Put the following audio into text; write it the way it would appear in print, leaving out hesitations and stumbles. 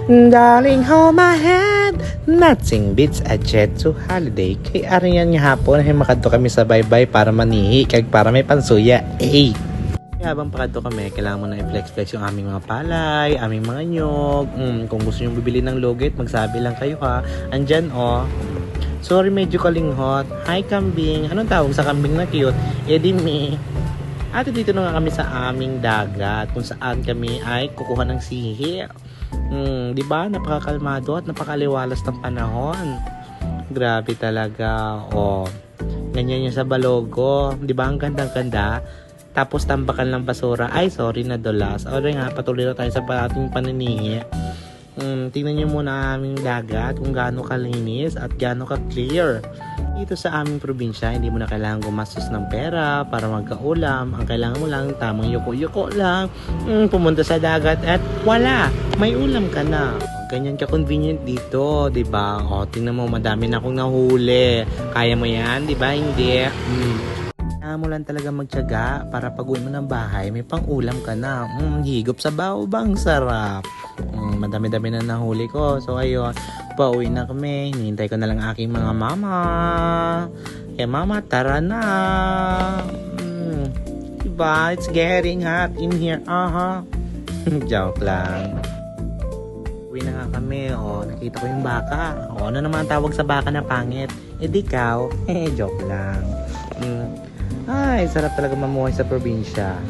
Darling, hold my hand. Nothing beats a jet to holiday. Kay Arian nga hapon ay makadto kami sa baybay para manihi kag para may pansuya. Kaya habang pakadto kami, kailangan mo na i-flex-flex yung aming mga palay, aming mga nyog. Kung gusto nyo bibili ng lugit, magsabi lang kayo ha. Andyan Sorry, medyo kalinghot. Hi, kambing. Anong tawag sa kambing na cute? Edi me. At dito na nga kami sa aming dagat kung saan kami ay kukuha ng sihi. Di ba? Napakakalmado at napakaliwalas ng panahon. Grabe talaga. Ganyan yung sa Balogo. Di ba? Ang ganda-ganda. Tapos tambakan ng basura. Ay, sorry na dulas. O nga, patuloy na tayo sa ating paninihi. Tingnan nyo muna ang aming dagat kung gaano kalinis at gaano ka-clear. Dito sa aming probinsya, hindi mo na kailangan gumastos ng pera para magkaulam. Ang kailangan mo lang, tamang yuko-yuko lang. Pumunta sa dagat at wala, may ulam ka na. Ganyan ka-convenient dito, di ba? Tingnan mo, madami na akong nahuli. Kaya mo yan, di ba? Hindi. Kailangan mo lang talaga magtiyaga para pag-uwi mo ng bahay, may pang-ulam ka na. Higop sa bawbang sarap. Madami-dami na nahuli ko. So ayun, pauwi na kami. Hinihintay ko na lang aking mga mama. Kaya mama, tara na. Diba? It's getting hot in here. Joke lang. Uwi na nga kami. Nakita ko yung baka. Ano naman ang tawag sa baka na pangit? Di ikaw. Joke lang. Ay, sarap talaga mamuhay sa probinsya.